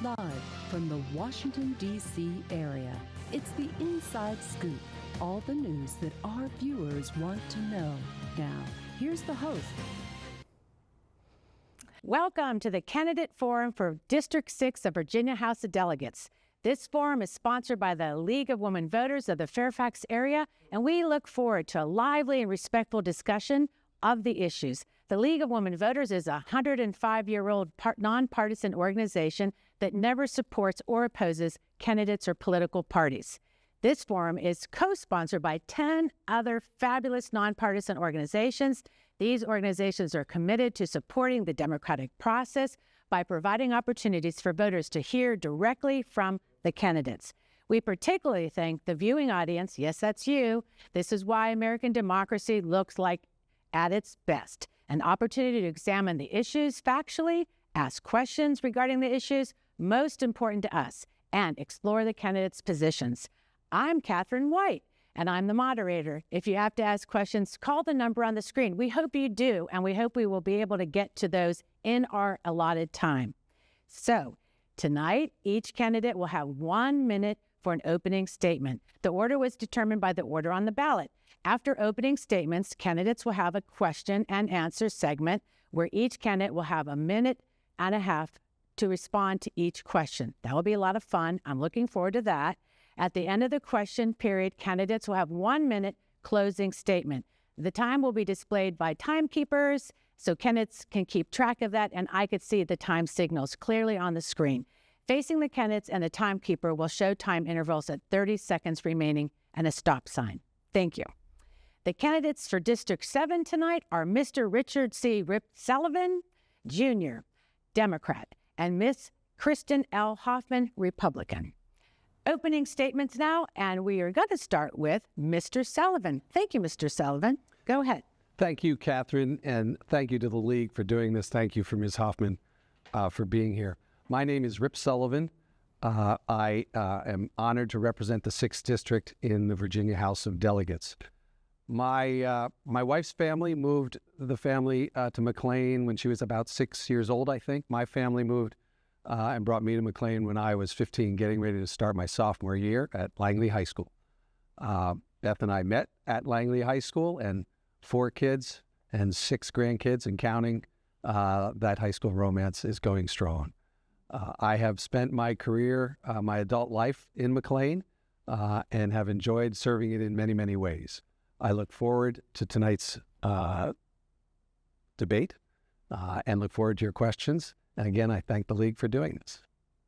Live from the Washington, D.C. area, it's the Inside Scoop, all the news that our viewers want to know. Now, here's the host. Welcome to the Candidate Forum for District 6 of Virginia House of Delegates. This forum is sponsored by the League of Women Voters of the Fairfax area, and we look forward to a lively and respectful discussion of the issues. The League of Women Voters is a 105-year-old nonpartisan organization that never supports or opposes candidates or political parties. This forum is co-sponsored by 10 other fabulous nonpartisan organizations. These organizations are committed to supporting the democratic process by providing opportunities for voters to hear directly from the candidates. We particularly thank the viewing audience. Yes, that's you. This is why American democracy looks like at its best. An opportunity to examine the issues factually, ask questions regarding the issues most important to us, and explore the candidates' positions. I'm Katherine White, and I'm the moderator. If you have to ask questions, call the number on the screen. We hope you do, and we hope we will be able to get to those in our allotted time. So, tonight, each candidate will have 1 minute for an opening statement. The order was determined by the order on the ballot. After opening statements, candidates will have a question and answer segment where each candidate will have 1.5 minutes to respond to each question. That will be a lot of fun. I'm looking forward to that. At the end of the question period, candidates will have 1 minute closing statement. The time will be displayed by timekeepers, so candidates can keep track of that, and I could see the time signals clearly on the screen. Facing the candidates and the timekeeper will show time intervals at 30 seconds remaining and a stop sign. Thank you. The candidates for District 7 tonight are Mr. Richard C. Rip Sullivan, Jr., Democrat, and Miss Kristin L. Hoffman, Republican. Opening statements now, and we are going to start with Mr. Sullivan. Thank you, Mr. Sullivan. Go ahead. Thank you, Katherine, and thank you to the League for doing this. Thank you for Ms. Hoffman for being here. My name is Rip Sullivan. I am honored to represent the 6th District in the Virginia House of Delegates. My wife's family moved to McLean when she was about 6 years old, I think. My family moved and brought me to McLean when I was 15, getting ready to start my sophomore year at Langley High School. Beth and I met at Langley High School, and 4 kids and 6 grandkids and counting. That high school romance is going strong. I have spent my career, my adult life in McLean, and have enjoyed serving it in many, many ways. I look forward to tonight's debate and look forward to your questions. And again, I thank the League for doing this.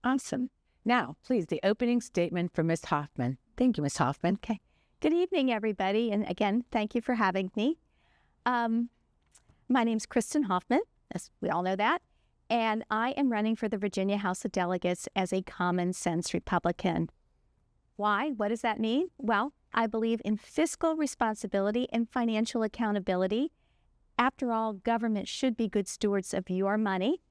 Awesome. Now, please, the opening statement from Ms. Hoffman. Thank you, Ms. Hoffman. Okay. Good evening, everybody. And again, thank you for having me. My name's Kristin Hoffman, as we all know that. And I am running for the Virginia House of Delegates as a common sense Republican. Why? What does that mean? Well, I believe in fiscal responsibility and financial accountability. After all, government should be good stewards of your money.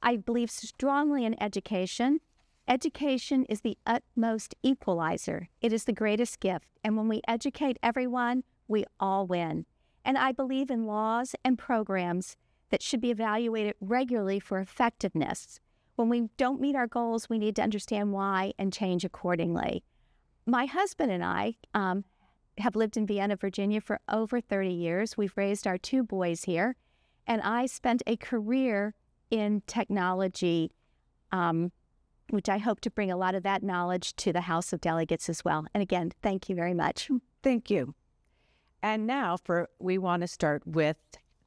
I believe strongly in education. Education is the utmost equalizer. It is the greatest gift. And when we educate everyone, we all win. And I believe in laws and programs that should be evaluated regularly for effectiveness. When we don't meet our goals, we need to understand why and change accordingly. My husband and I have lived in Vienna, Virginia for over 30 years. We've raised our 2 boys here, and I spent a career in technology, which I hope to bring a lot of that knowledge to the House of Delegates as well. And again, thank you very much. Thank you. And now we want to start with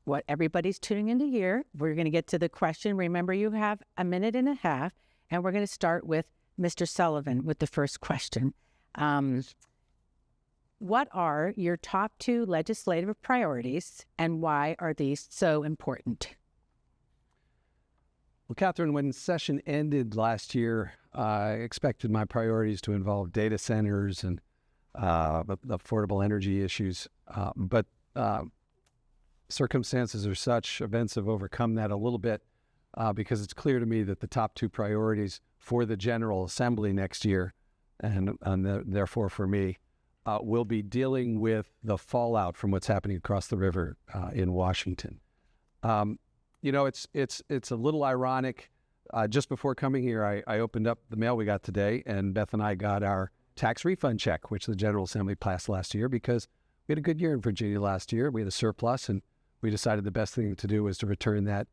what everybody's tuning in to hear. We're going to get to the question. Remember, you have 1.5 minutes, and we're going to start with Mr. Sullivan with the first question. What are your top 2 legislative priorities, and why are these so important? Well, Katherine, when session ended last year, I expected my priorities to involve data centers and affordable energy issues, but circumstances are such, events have overcome that a little bit because it's clear to me that the top 2 priorities for the General Assembly next year, and therefore for me, will be dealing with the fallout from what's happening across the river in Washington. You know, it's a little ironic Just before coming here, I opened up the mail we got today, and Beth and I got our tax refund check, which the General Assembly passed last year, because we had a good year in Virginia last year. We had a surplus, and we decided the best thing to do was to return that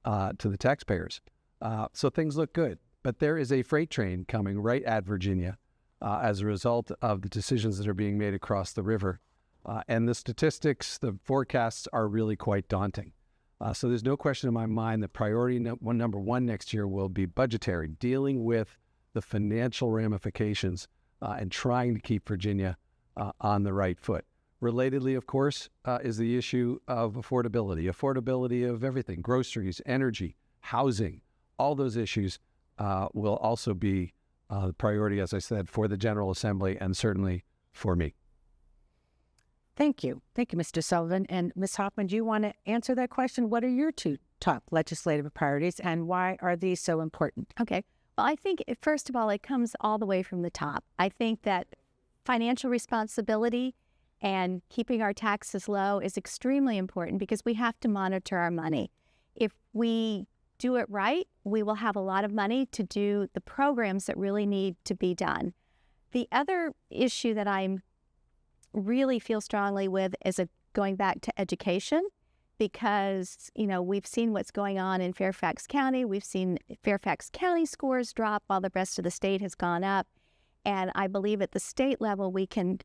to the taxpayers. So things look good. But there is a freight train coming right at Virginia as a result of the decisions that are being made across the river. And the statistics, the forecasts are really quite daunting. So there's no question in my mind that priority number one next year will be budgetary, dealing with the financial ramifications and trying to keep Virginia on the right foot. Relatedly, of course, is the issue of affordability of everything, groceries, energy, housing. All those issues will also be the priority, as I said, for the General Assembly and certainly for me. Thank you. Thank you, Mr. Sullivan. And Ms. Hoffman, do you want to answer that question? What are your two top legislative priorities, and why are these so important? Okay. Well, I think, first of all, it comes all the way from the top. I think that financial responsibility and keeping our taxes low is extremely important because we have to monitor our money. If we do it right, we will have a lot of money to do the programs that really need to be done. The other issue that I'm really feel strongly with is going back to education, because, you know, we've seen what's going on in Fairfax County. We've seen Fairfax County scores drop while the rest of the state has gone up. And I believe at the state level, we can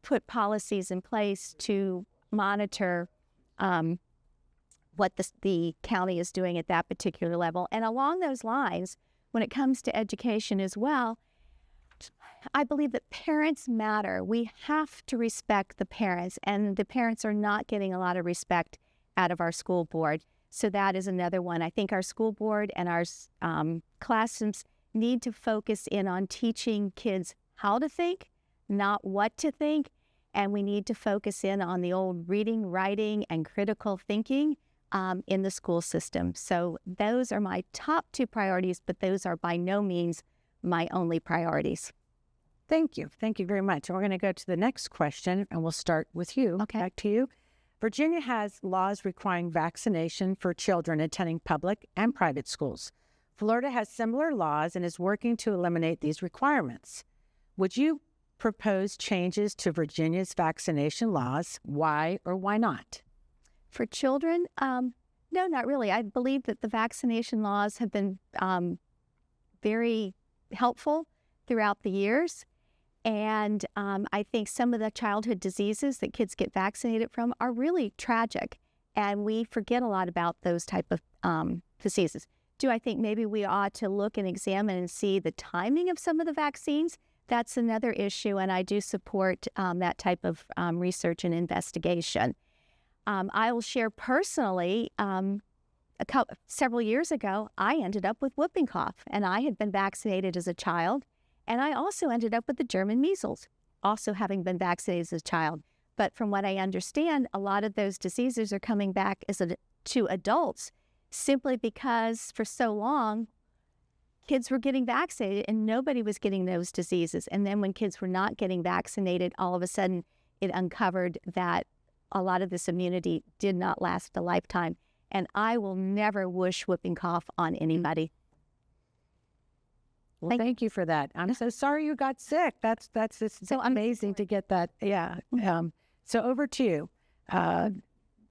put policies in place to monitor what the county is doing at that particular level. And along those lines, when it comes to education as well, I believe that parents matter. We have to respect the parents, and the parents are not getting a lot of respect out of our school board. So that is another one. I think our school board and our classrooms need to focus in on teaching kids how to think, not what to think. And we need to focus in on the old reading, writing, and critical thinking in the school system. So those are my top two priorities, but those are by no means my only priorities. Thank you. Thank you very much. And we're going to go to the next question, and we'll start with you. Okay. Back to you. Virginia has laws requiring vaccination for children attending public and private schools. Florida has similar laws and is working to eliminate these requirements. Would you propose changes to Virginia's vaccination laws? Why or why not? For children, no, not really. I believe that the vaccination laws have been very helpful throughout the years. And I think some of the childhood diseases that kids get vaccinated from are really tragic. And we forget a lot about those type of diseases. Do I think maybe we ought to look and examine and see the timing of some of the vaccines? That's another issue, and I do support that type of research and investigation. I will share personally, several years ago, I ended up with whooping cough, and I had been vaccinated as a child. And I also ended up with the German measles, also having been vaccinated as a child. But from what I understand, a lot of those diseases are coming back to adults simply because for so long, kids were getting vaccinated and nobody was getting those diseases. And then when kids were not getting vaccinated, all of a sudden it uncovered that a lot of this immunity did not last a lifetime. And I will never wish whooping cough on anybody. Well, thank you for that. I'm so sorry you got sick. That's so amazing to get that. Yeah. So over to you,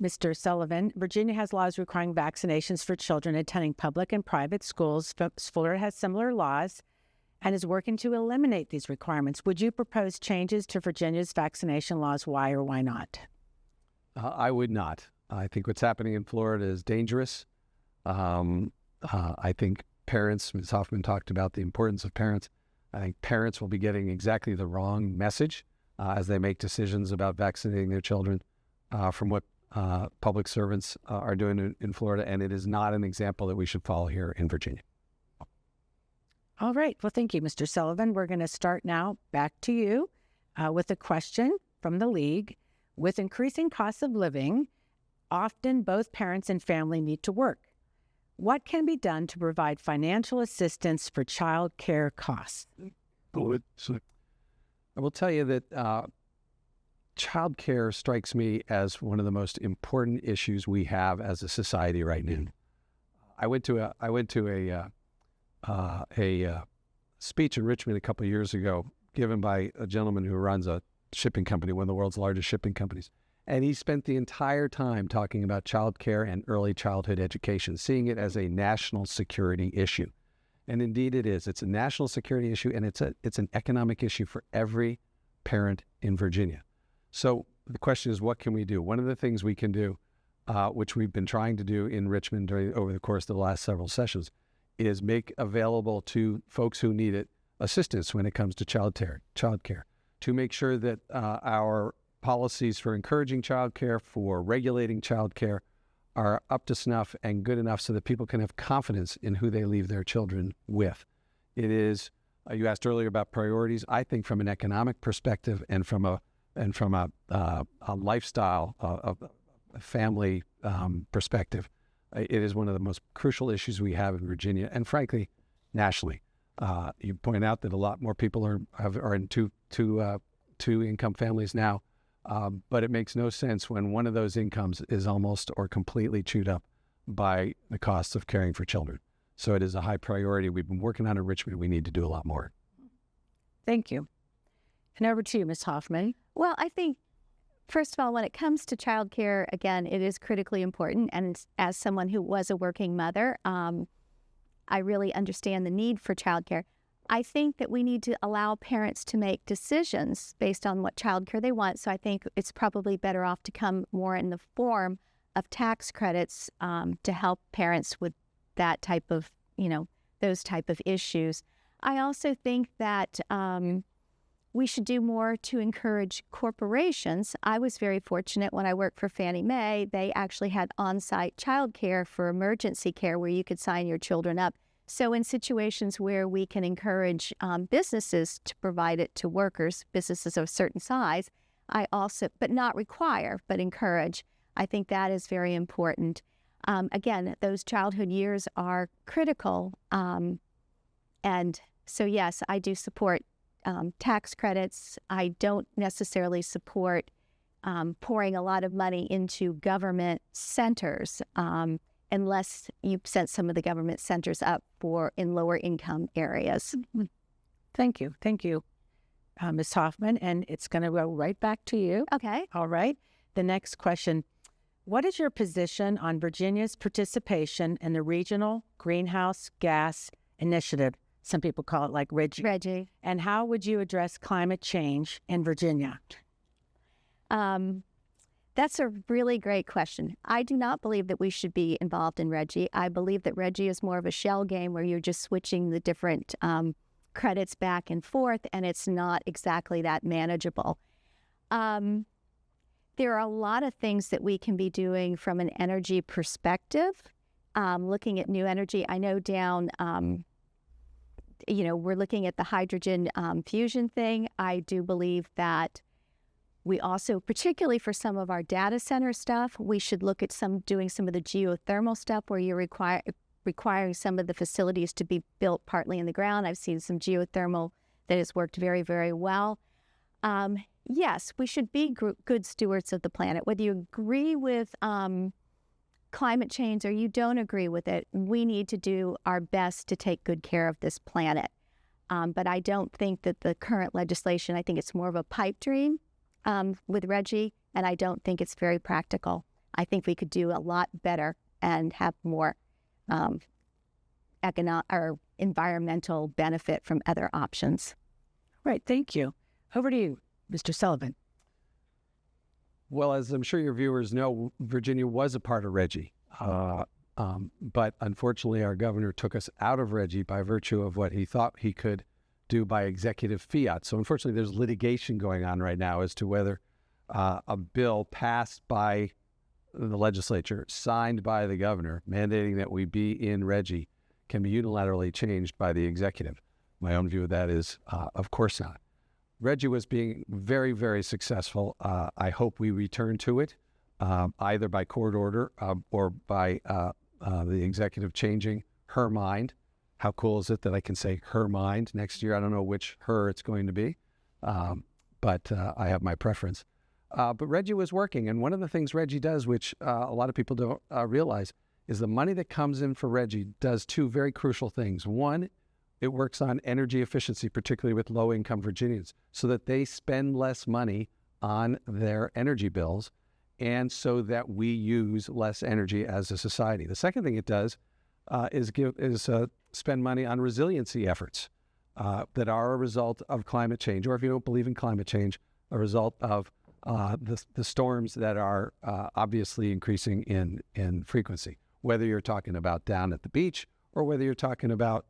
Mr. Sullivan. Virginia has laws requiring vaccinations for children attending public and private schools. Florida has similar laws and is working to eliminate these requirements. Would you propose changes to Virginia's vaccination laws? Why or why not? I would not. I think what's happening in Florida is dangerous. I think parents, Ms. Hoffman talked about the importance of parents. I think parents will be getting exactly the wrong message as they make decisions about vaccinating their children from what public servants are doing in Florida, and it is not an example that we should follow here in Virginia. All right. Well, thank you, Mr. Sullivan. We're going to start now back to you with a question from the League. With increasing costs of living, often both parents and family need to work. What can be done to provide financial assistance for child care costs? I will tell you that child care strikes me as one of the most important issues we have as a society right now. I went to a speech in Richmond a couple of years ago given by a gentleman who runs a shipping company, one of the world's largest shipping companies. And he spent the entire time talking about childcare and early childhood education, seeing it as a national security issue. And indeed it is. It's a national security issue, and it's an economic issue for every parent in Virginia. So the question is, what can we do? One of the things we can do, which we've been trying to do in Richmond over the course of the last several sessions, is make available to folks who need it assistance when it comes to childcare, to make sure that our policies for encouraging childcare, for regulating childcare, are up to snuff and good enough so that people can have confidence in who they leave their children with. It is, you asked earlier about priorities. I think from an economic perspective and from a lifestyle, a family perspective, it is one of the most crucial issues we have in Virginia, and frankly, nationally. You point out that a lot more people are in two-income families now. But it makes no sense when one of those incomes is almost or completely chewed up by the costs of caring for children. So it is a high priority. We've been working on it in Richmond. We need to do a lot more. Thank you. And over to you, Ms. Hoffman. Well, I think, first of all, when it comes to childcare, again, it is critically important. And as someone who was a working mother, I really understand the need for childcare. I think that we need to allow parents to make decisions based on what childcare they want. So I think it's probably better off to come more in the form of tax credits to help parents with that type of, those type of issues. I also think that we should do more to encourage corporations. I was very fortunate when I worked for Fannie Mae. They actually had on-site childcare for emergency care where you could sign your children up. So in situations where we can encourage businesses to provide it to workers, businesses of a certain size, but not require, but encourage, I think that is very important. Again, those childhood years are critical. And so, yes, I do support tax credits. I don't necessarily support pouring a lot of money into government centers, unless you set some of the government centers up in lower income areas. Thank you. Thank you, Ms. Hoffman. And it's going to go right back to you. Okay. All right. The next question. What is your position on Virginia's participation in the Regional Greenhouse Gas Initiative? Some people call it like REGI. REGI. And how would you address climate change in Virginia? That's a really great question. I do not believe that we should be involved in REGI. I believe that REGI is more of a shell game where you're just switching the different credits back and forth, and it's not exactly that manageable. There are a lot of things that we can be doing from an energy perspective, looking at new energy. I know down, we're looking at the hydrogen fusion thing. I do believe that we also, particularly for some of our data center stuff, we should look at doing some of the geothermal stuff where you're requiring some of the facilities to be built partly in the ground. I've seen some geothermal that has worked very, very well. Yes, we should be good stewards of the planet. Whether you agree with climate change or you don't agree with it, we need to do our best to take good care of this planet. But I don't think that the current legislation, I think it's more of a pipe dream with REGI, and I don't think it's very practical. I think we could do a lot better and have more economic or environmental benefit from other options. Right, thank you. Over to you, Mr. Sullivan. Well, as I'm sure your viewers know, Virginia was a part of REGI. But unfortunately, our governor took us out of REGI by virtue of what he thought he could do by executive fiat. So unfortunately, there's litigation going on right now as to whether a bill passed by the legislature, signed by the governor, mandating that we be in REGI, can be unilaterally changed by the executive. My own view of that is, of course not. REGI was being very, very successful. I hope we return to it, either by court order or by the executive changing her mind. How cool is it that I can say her mind next year? I don't know which her it's going to be, but I have my preference. But REGI was working, and one of the things REGI does, which a lot of people don't realize, is the money that comes in for REG does two very crucial things. One, it works on energy efficiency, particularly with low-income Virginians, so that they spend less money on their energy bills, and so that we use less energy as a society. The second thing it does is spend money on resiliency efforts that are a result of climate change, or if you don't believe in climate change, a result of the storms that are obviously increasing in frequency, whether you're talking about down at the beach or whether you're talking about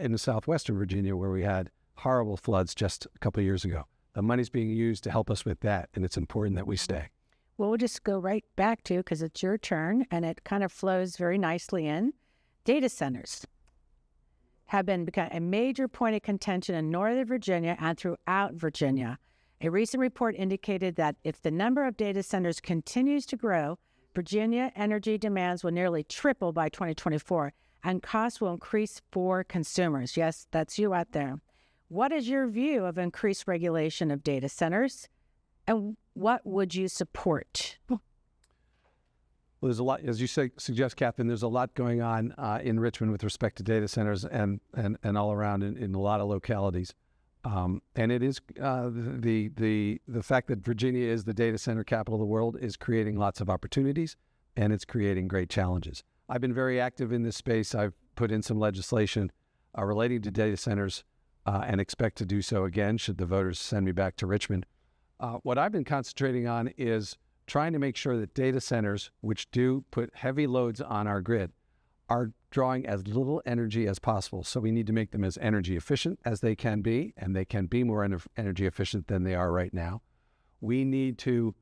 in the southwestern Virginia where we had horrible floods just a couple of years ago. The money's being used to help us with that, and it's important that we stay. Well, we'll just go right back to, because it's your turn, and it kind of flows very nicely in. Data centers have become a major point of contention in Northern Virginia and throughout Virginia. A recent report indicated that if the number of data centers continues to grow, Virginia energy demands will nearly triple by 2024, and costs will increase for consumers. Yes, that's you out there. What is your view of increased regulation of data centers, and what would you support? Well, there's a lot, as you suggest, Katherine, there's a lot going on in Richmond with respect to data centers and all around in a lot of localities. And it is the fact that Virginia is the data center capital of the world is creating lots of opportunities, and it's creating great challenges. I've been very active in this space. I've put in some legislation relating to data centers and expect to do so again should the voters send me back to Richmond. What I've been concentrating on is trying to make sure that data centers, which do put heavy loads on our grid, are drawing as little energy as possible. So we need to make them as energy efficient as they can be, and they can be more energy efficient than they are right now. We need to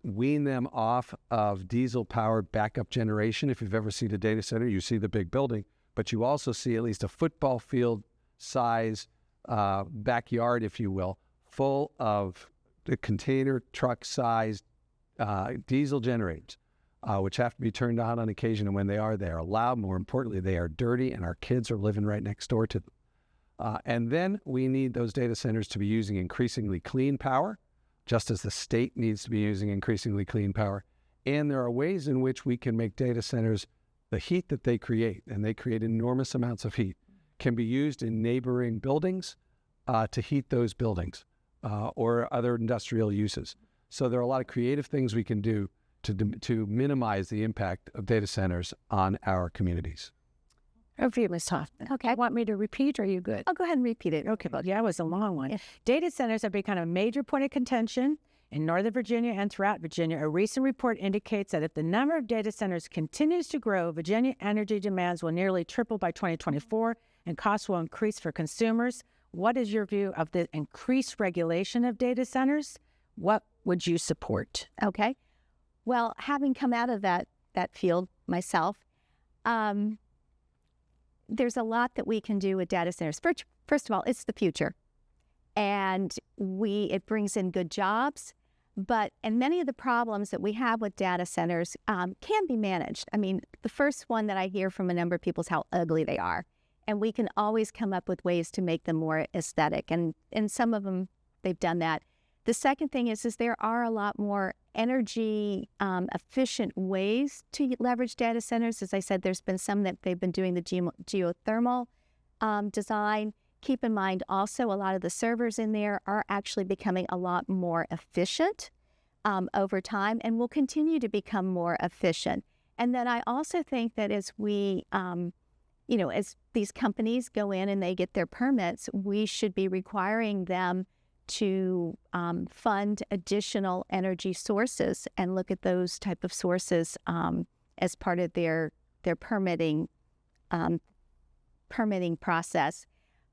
wean them off of diesel-powered backup generation. If you've ever seen a data center, you see the big building, but you also see at least a football field size backyard, if you will, full of the container truck-sized diesel generators, which have to be turned on occasion, and when they are loud. More importantly, they are dirty, and our kids are living right next door to them. And then we need those data centers to be using increasingly clean power, just as the state needs to be using increasingly clean power. And there are ways in which we can make data centers, the heat that they create, and they create enormous amounts of heat, can be used in neighboring buildings to heat those buildings or other industrial uses. So there are a lot of creative things we can do to minimize the impact of data centers on our communities. Over to you, Ms. Hoffman. Okay. You want me to repeat, or are you good? I'll go ahead and repeat it. Okay, well, yeah, it was a long one. Yeah. Data centers have become a major point of contention in Northern Virginia and throughout Virginia. A recent report indicates that if the number of data centers continues to grow, Virginia energy demands will nearly triple by 2024, and costs will increase for consumers. What is your view of the increased regulation of data centers? What would you support? Okay. Well, having come out of that field myself, there's a lot that we can do with data centers. First of all, it's the future, and it brings in good jobs. And many of the problems that we have with data centers can be managed. I mean, the first one that I hear from a number of people is how ugly they are, and we can always come up with ways to make them more aesthetic. And some of them, they've done that. The second thing is there are a lot more energy efficient ways to leverage data centers. As I said, there's been some that they've been doing the geothermal design. Keep in mind also a lot of the servers in there are actually becoming a lot more efficient over time, and will continue to become more efficient. And then I also think that as we, as these companies go in and they get their permits, we should be requiring them to fund additional energy sources and look at those type of sources as part of their permitting process.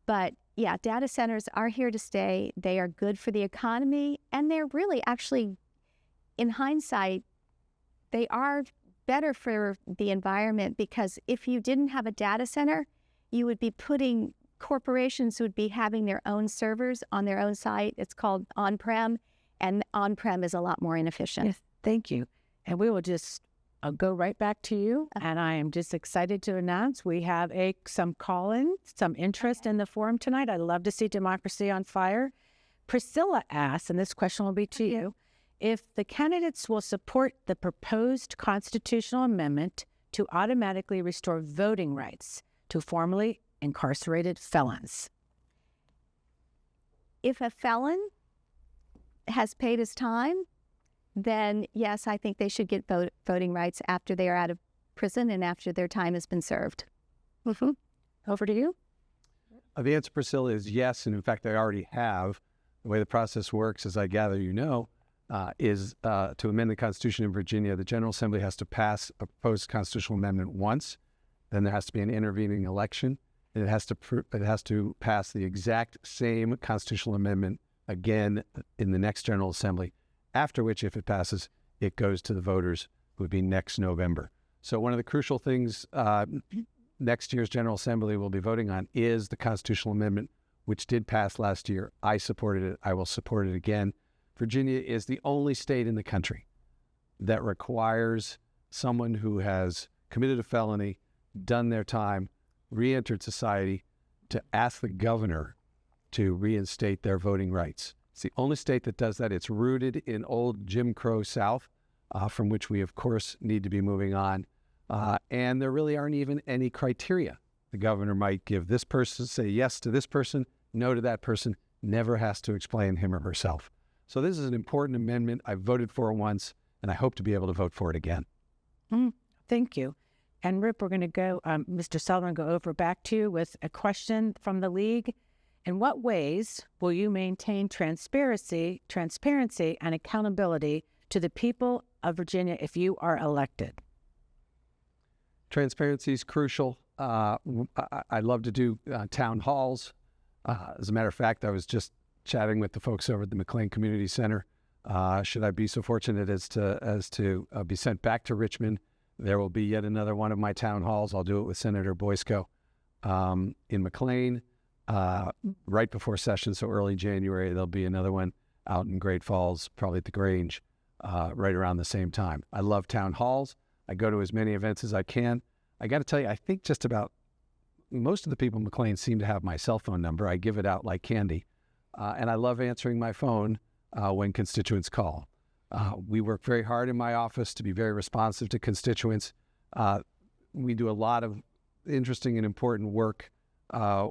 But yeah, data centers are here to stay. They are good for the economy, and they're really actually, in hindsight, they are better for the environment, because if you didn't have a data center, you would be corporations would be having their own servers on their own site. It's called on-prem, and on-prem is a lot more inefficient. Yes, thank you. And we will just go right back to you. And I am just excited to announce we have some call-in, some interest in the forum tonight. I love to see democracy on fire. Priscilla asks, and this question will be to you, if the candidates will support the proposed constitutional amendment to automatically restore voting rights to formerly incarcerated felons? If a felon has paid his time, then yes, I think they should get voting rights after they are out of prison and after their time has been served. Over to you. The answer, Priscilla, is yes, and in fact, I already have. The way the process works, as I gather you know, is to amend the Constitution in Virginia, the General Assembly has to pass a proposed constitutional amendment once, then there has to be an intervening election, and it has to pass the exact same constitutional amendment again in the next General Assembly, after which, if it passes, it goes to the voters, who would be next November. So one of the crucial things next year's General Assembly will be voting on is the constitutional amendment, which did pass last year. I supported it. I will support it again. Virginia is the only state in the country that requires someone who has committed a felony, done their time, re-entered society, to ask the governor to reinstate their voting rights. It's the only state that does that. It's rooted in old Jim Crow South, from which we, of course, need to be moving on. And there really aren't even any criteria. The governor might give this person, say yes to this person, no to that person, never has to explain him or herself. So this is an important amendment. I voted for it once, and I hope to be able to vote for it again. Thank you. And Rip, we're going to go, Mr. Sullivan, go over back to you with a question from the League. In what ways will you maintain transparency and accountability to the people of Virginia if you are elected? Transparency is crucial. I love to do town halls. As a matter of fact, I was just chatting with the folks over at the McLean Community Center. Should I be so fortunate as to be sent back to Richmond, there will be yet another one of my town halls. I'll do it with Senator Boysko in McLean right before session, so early January. There'll be another one out in Great Falls, probably at the Grange, right around the same time. I love town halls. I go to as many events as I can. I got to tell you, I think just about most of the people in McLean seem to have my cell phone number. I give it out like candy. And I love answering my phone when constituents call. We work very hard in my office to be very responsive to constituents. We do a lot of interesting and important work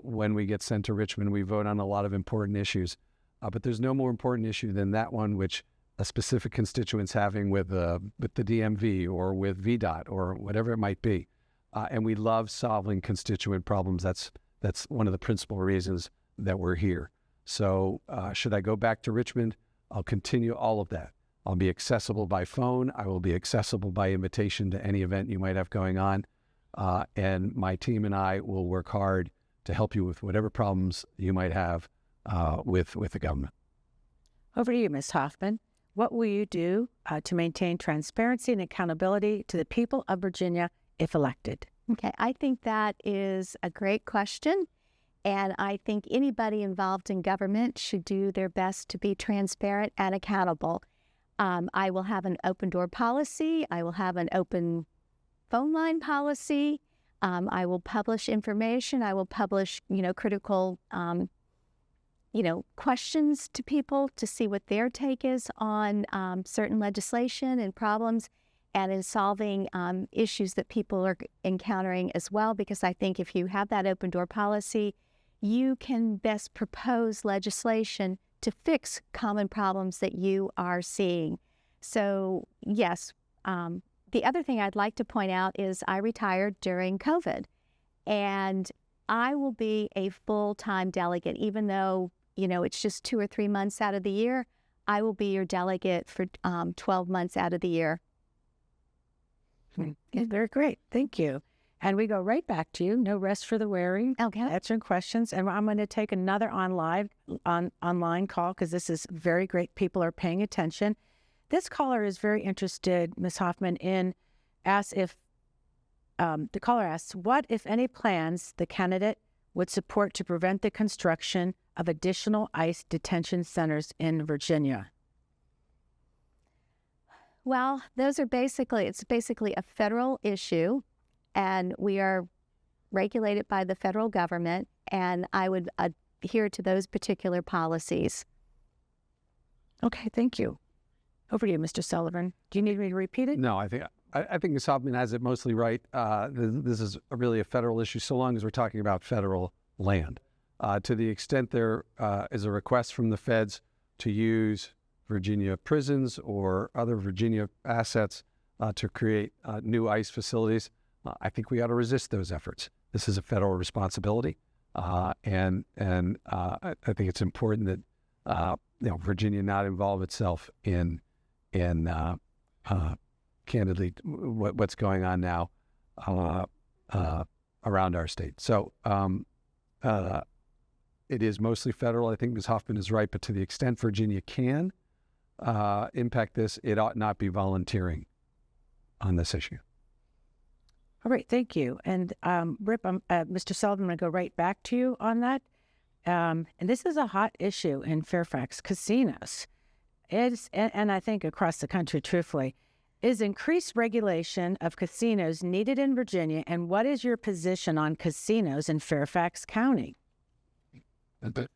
when we get sent to Richmond. We vote on a lot of important issues. But there's no more important issue than that one which a specific constituent's having with the DMV or with VDOT or whatever it might be. And we love solving constituent problems. That's one of the principal reasons that we're here. So should I go back to Richmond, I'll continue all of that. I'll be accessible by phone. I will be accessible by invitation to any event you might have going on. And my team and I will work hard to help you with whatever problems you might have with the government. Over to you, Ms. Hoffman. What will you do to maintain transparency and accountability to the people of Virginia if elected? Okay, I think that is a great question. And I think anybody involved in government should do their best to be transparent and accountable. I will have an open door policy. I will have an open phone line policy. I will publish information. I will publish, critical, questions to people to see what their take is on certain legislation and problems and in solving issues that people are encountering as well. Because I think if you have that open door policy, you can best propose legislation to fix common problems that you are seeing. So yes, the other thing I'd like to point out is I retired during COVID, and I will be a full-time delegate, even though, it's just 2 or 3 months out of the year. I will be your delegate for 12 months out of the year. Very great. Thank you. And we go right back to you. No rest for the weary. Okay. Answering questions. And I'm going to take another online call because this is very great. People are paying attention. This caller is very interested, Ms. Hoffman, the caller asks, what, if any, plans the candidate would support to prevent the construction of additional ICE detention centers in Virginia? Well, it's basically a federal issue, and we are regulated by the federal government, and I would adhere to those particular policies. Okay, thank you. Over to you, Mr. Sullivan. Do you need me to repeat it? No, I think I think Ms. Hoffman has it mostly right. This is really a federal issue, so long as we're talking about federal land. To the extent there is a request from the feds to use Virginia prisons or other Virginia assets to create new ICE facilities, I think we ought to resist those efforts. This is a federal responsibility, and I think it's important that Virginia not involve itself in candidly what's going on now around our state. So it is mostly federal. I think Ms. Hoffman is right, but to the extent Virginia can impact this, it ought not be volunteering on this issue. All right, thank you. And Rip, Mr. Sullivan, I'm going to go right back to you on that. And this is a hot issue in Fairfax, casinos. And I think across the country, truthfully, is increased regulation of casinos needed in Virginia, and what is your position on casinos in Fairfax County? It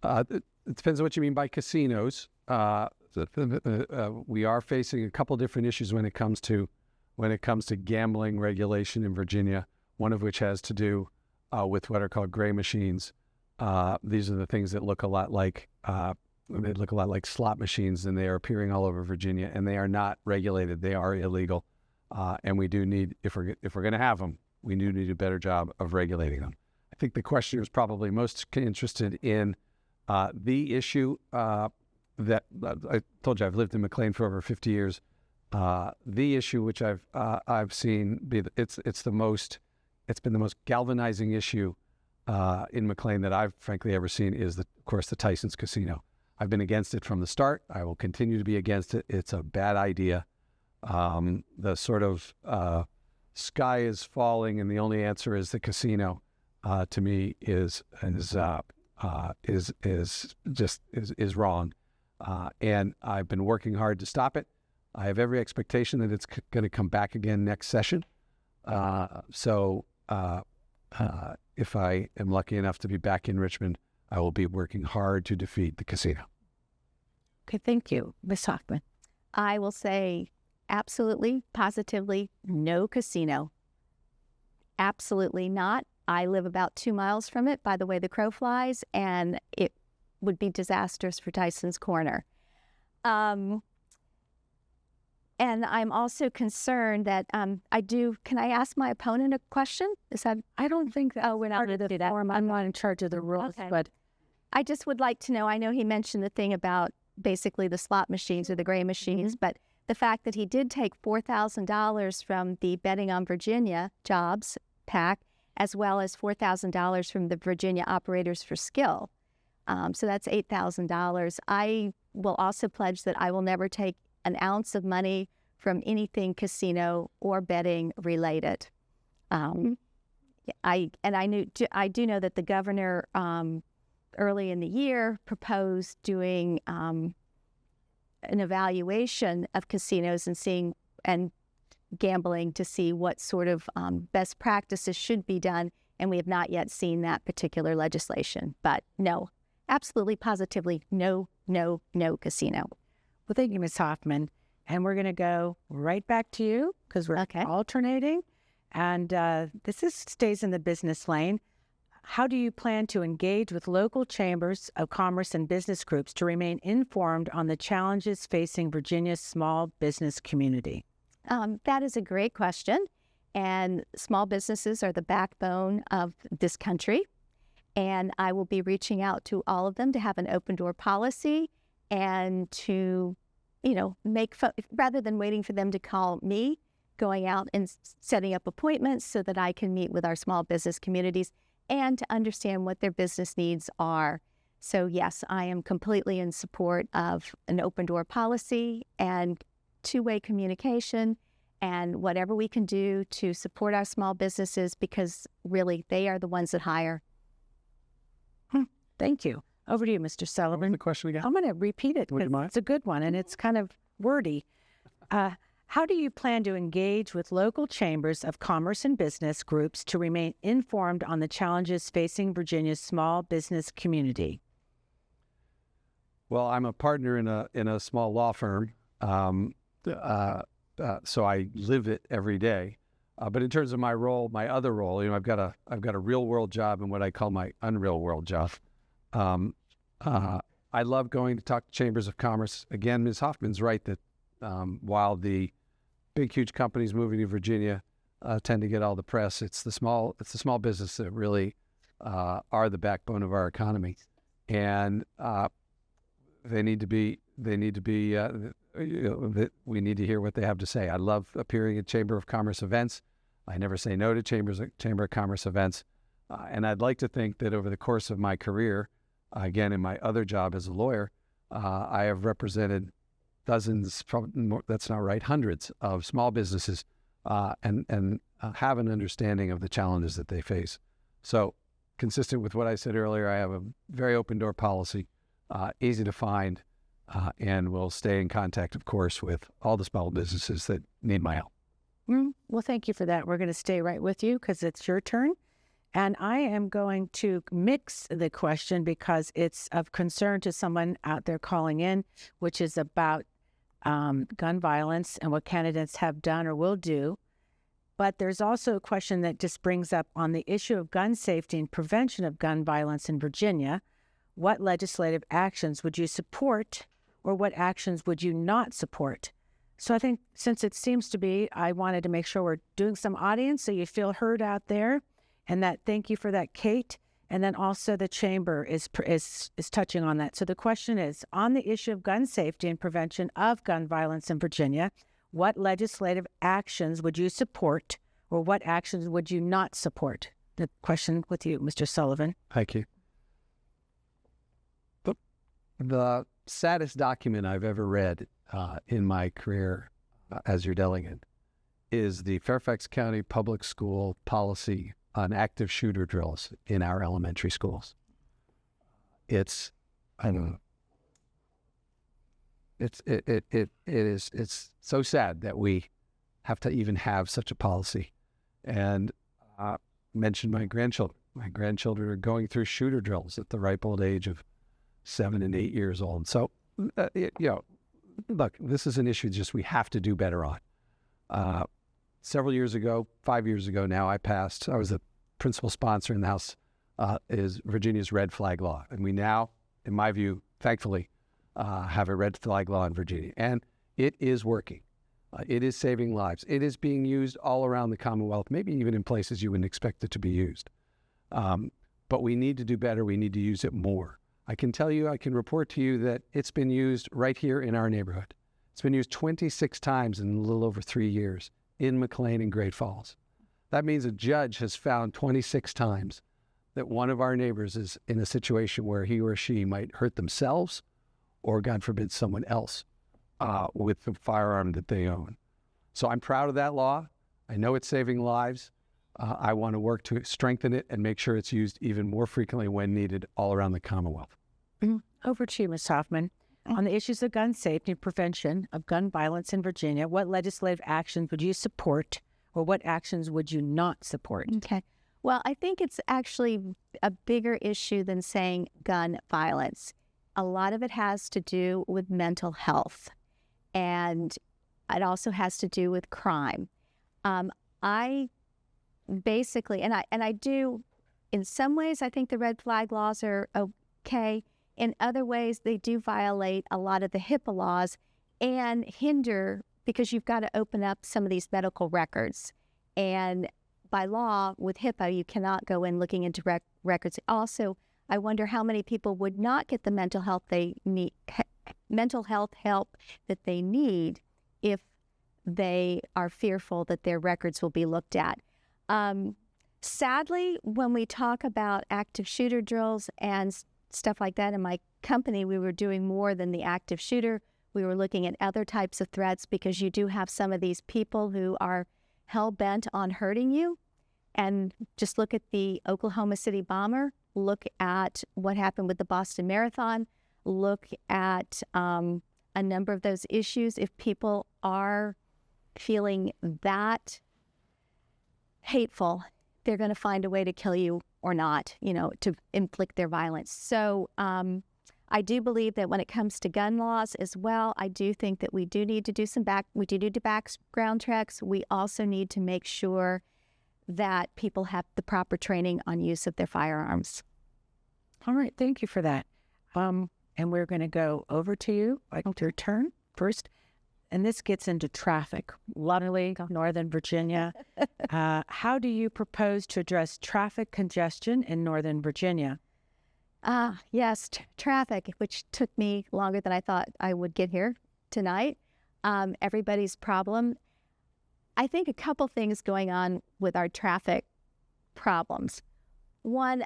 depends on what you mean by casinos. We are facing a couple different issues when it comes to gambling regulation in Virginia. One of which has to do with what are called gray machines. These are the things that look a lot like slot machines, and they are appearing all over Virginia, and they are not regulated. They are illegal, and we do need, if we're going to have them, we do need a better job of regulating them. I think the questioner is probably most interested in the issue that I told you I've lived in McLean for over 50 years. The issue which I've seen it's been the most galvanizing issue in McLean that I've frankly ever seen is of course the Tyson's Casino. I've been against it from the start. I will continue to be against it. It's a bad idea. The sort of sky is falling and the only answer is the casino. To me is wrong, and I've been working hard to stop it. I have every expectation that it's going to come back again next session. So if I am lucky enough to be back in Richmond, I will be working hard to defeat the casino. Okay, thank you. Ms. Hoffman. I will say absolutely, positively, no casino. Absolutely not. I live about 2 miles from it by the way the crow flies, and it would be disastrous for Tyson's Corner. And I'm also concerned that can I ask my opponent a question? I don't think that we're not part of the forum. I'm not in charge of the rules, okay. But I just would like to know, I know he mentioned the thing about basically the slot machines or the gray machines, but the fact that he did take $4,000 from the Betting on Virginia Jobs PAC, as well as $4,000 from the Virginia Operators for Skill. So that's $8,000. I will also pledge that I will never take an ounce of money from anything casino or betting related. I do know that the governor early in the year proposed doing an evaluation of casinos and gambling to see what sort of best practices should be done, and we have not yet seen that particular legislation. But no, absolutely, positively, no casino. Well, thank you, Ms. Hoffman. And we're going to go right back to you because we're alternating. And this stays in the business lane. How do you plan to engage with local chambers of commerce and business groups to remain informed on the challenges facing Virginia's small business community? That is a great question. And small businesses are the backbone of this country. And I will be reaching out to all of them to have an open door policy and to, rather than waiting for them to call me, going out and setting up appointments so that I can meet with our small business communities and to understand what their business needs are. So yes, I am completely in support of an open door policy and two-way communication and whatever we can do to support our small businesses, because really they are the ones that hire. Thank you. Over to you, Mr. Sullivan. What was the question again? I'm going to repeat it because it's a good one and it's kind of wordy. How do you plan to engage with local chambers of commerce and business groups to remain informed on the challenges facing Virginia's small business community? Well, I'm a partner in a small law firm. so I live it every day. But in terms of my role, my other role, I've got a real world job and what I call my unreal world job. I love going to talk to chambers of commerce. Again, Ms. Hoffman's right that while the big, huge companies moving to Virginia tend to get all the press, it's the small business that really are the backbone of our economy, and we need to hear what they have to say. I love appearing at Chamber of Commerce events. I never say no to Chamber of Commerce events, and I'd like to think that over the course of my career, again in my other job as a lawyer, I have represented dozens, probably more, that's not right, hundreds of small businesses, and have an understanding of the challenges that they face. So, consistent with what I said earlier, I have a very open door policy, easy to find, and we'll stay in contact, of course, with all the small businesses that need my help. Well, thank you for that. We're going to stay right with you because it's your turn. And I am going to mix the question because it's of concern to someone out there calling in, which is about gun violence and what candidates have done or will do. But there's also a question that just brings up on the issue of gun safety and prevention of gun violence in Virginia. What legislative actions would you support or what actions would you not support? So I think since it seems to be, I wanted to make sure we're doing some audience so you feel heard out there. And that, thank you for that, Kate. And then also the chamber is touching on that. So the question is, on the issue of gun safety and prevention of gun violence in Virginia, what legislative actions would you support or what actions would you not support? The question with you, Mr. Sullivan. Thank you. The saddest document I've ever read in my career as your delegate is the Fairfax County Public School policy on active shooter drills in our elementary schools. It's so sad that we have to even have such a policy. And mentioned my grandchildren. My grandchildren are going through shooter drills at the ripe old age of 7 and 8 years old. So, look, this is an issue just we have to do better on. Several years ago, 5 years ago now, I was a principal sponsor in the House, is Virginia's red flag law. And we now, in my view, thankfully, have a red flag law in Virginia. And it is working. It is saving lives. It is being used all around the Commonwealth, maybe even in places you wouldn't expect it to be used. But we need to do better. We need to use it more. I can report to you that it's been used right here in our neighborhood. It's been used 26 times in a little over 3 years in McLean and Great Falls. That means a judge has found 26 times that one of our neighbors is in a situation where he or she might hurt themselves or, God forbid, someone else with the firearm that they own. So I'm proud of that law. I know it's saving lives. I want to work to strengthen it and make sure it's used even more frequently when needed all around the Commonwealth. Over to you, Ms. Hoffman. On the issues of gun safety and prevention of gun violence in Virginia, what legislative actions would you support or what actions would you not support? Okay. Well, I think it's actually a bigger issue than saying gun violence. A lot of it has to do with mental health, and it also has to do with crime. I basically, and I do, in some ways, I think the red flag laws are okay. In other ways, they do violate a lot of the HIPAA laws and hinder, because you've got to open up some of these medical records. And by law, with HIPAA, you cannot go in looking into records. Also, I wonder how many people would not get the mental health help that they need if they are fearful that their records will be looked at. Sadly, when we talk about active shooter drills and stuff like that in my company, we were doing more than the active shooter. We were looking at other types of threats, because you do have some of these people who are hell-bent on hurting you. And just look at the Oklahoma City bomber. Look at what happened with the Boston Marathon. Look at a number of those issues. If people are feeling that hateful, they're going to find a way to kill you or not, to inflict their violence. So I do believe that when it comes to gun laws as well, I do think that we do need to do background checks. We also need to make sure that people have the proper training on use of their firearms. All right, thank you for that. And we're going to go over to you, your turn first. And this gets into traffic. Luckily, Northern Virginia. How do you propose to address traffic congestion in Northern Virginia? Yes, traffic, which took me longer than I thought I would get here tonight. Everybody's problem. I think a couple things going on with our traffic problems. One,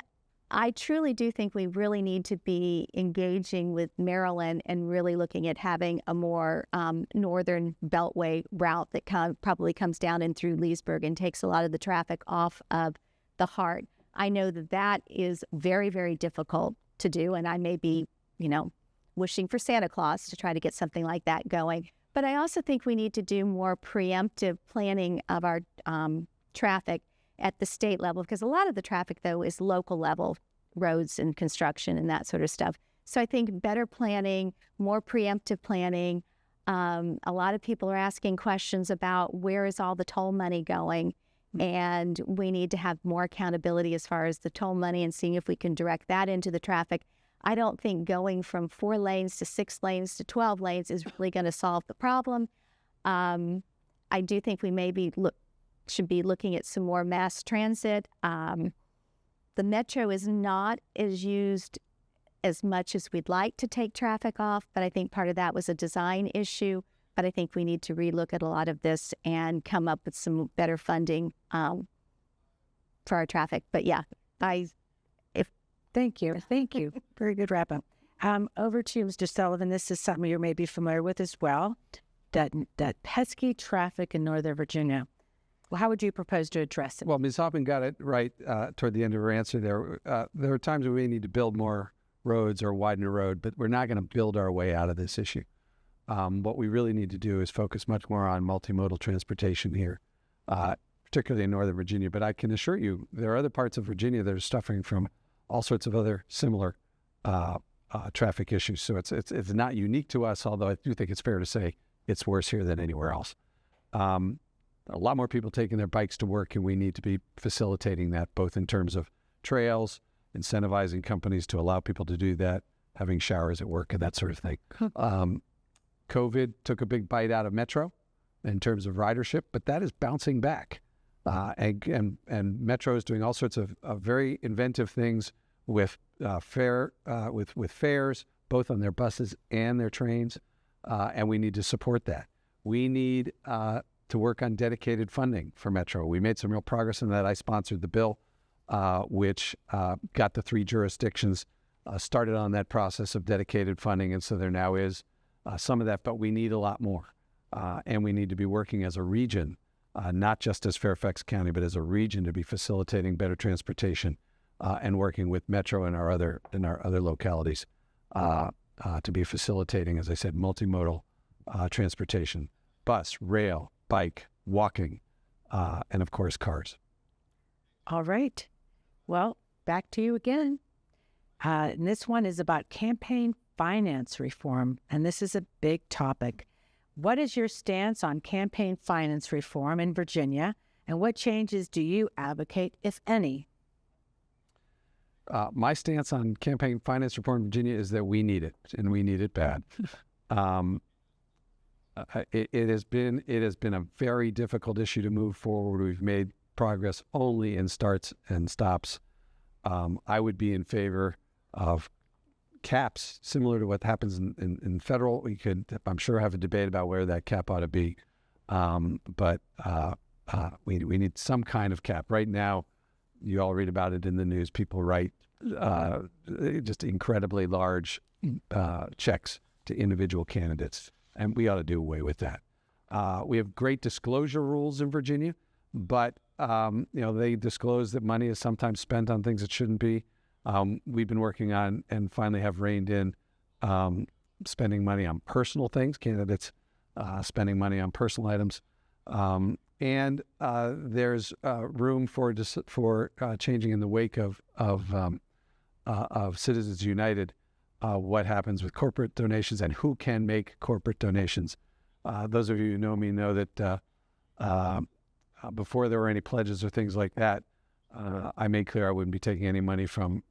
I truly do think we really need to be engaging with Maryland and really looking at having a more northern beltway route that probably comes down in through Leesburg and takes a lot of the traffic off of the heart. I know that that is very, very difficult to do, and I may be, wishing for Santa Claus to try to get something like that going. But I also think we need to do more preemptive planning of our traffic at the state level, because a lot of the traffic, though, is local level roads and construction and that sort of stuff. So I think better planning, more preemptive planning. A lot of people are asking questions about where is all the toll money going, and we need to have more accountability as far as the toll money and seeing if we can direct that into the traffic. I don't think going from 4 lanes to 6 lanes to 12 lanes is really going to solve the problem. I do think we maybe should be looking at some more mass transit. The metro is not as used as much as we'd like to take traffic off, but I think part of that was a design issue. But I think we need to relook at a lot of this and come up with some better funding for our traffic. But yeah, Thank you. Very good wrap up. Over to you, Mr. Sullivan. This is something you may be familiar with as well. That pesky traffic in Northern Virginia. Well, how would you propose to address it? Well, Ms. Hoffman got it right toward the end of her answer there. There are times when we need to build more roads or widen a road, but we're not going to build our way out of this issue. What we really need to do is focus much more on multimodal transportation here, particularly in Northern Virginia. But I can assure you there are other parts of Virginia that are suffering from all sorts of other similar traffic issues. So it's not unique to us, although I do think it's fair to say it's worse here than anywhere else. A lot more people taking their bikes to work, and we need to be facilitating that, both in terms of trails, incentivizing companies to allow people to do that, having showers at work, and that sort of thing. COVID took a big bite out of Metro in terms of ridership, but that is bouncing back. And Metro is doing all sorts of very inventive things with fares, both on their buses and their trains, and we need to support that. We need to work on dedicated funding for Metro. We made some real progress in that. I sponsored the bill, which got the 3 jurisdictions started on that process of dedicated funding, and so there now is some of that, but we need a lot more. And we need to be working as a region, not just as Fairfax County, but as a region, to be facilitating better transportation and working with Metro and our other localities to be facilitating, as I said, multimodal transportation: bus, rail, bike, walking, and of course, cars. All right. Well, back to you again. And this one is about campaign finance reform, and this is a big topic. What is your stance on campaign finance reform in Virginia, and what changes do you advocate, if any? My stance on campaign finance reform in Virginia is that we need it, and we need it bad. It has been a very difficult issue to move forward. We've made progress only in starts and stops. I would be in favor of caps, similar to what happens in federal. We could, I'm sure, have a debate about where that cap ought to be. But we need some kind of cap. Right now, you all read about it in the news. People write just incredibly large checks to individual candidates, and we ought to do away with that. We have great disclosure rules in Virginia, but they disclose that money is sometimes spent on things it shouldn't be. We've been working on and finally have reined in spending money on personal things, candidates spending money on personal items. And there's room for changing in the wake of Citizens United what happens with corporate donations and who can make corporate donations. Those of you who know me know that before there were any pledges or things like that, I made clear I wouldn't be taking any money from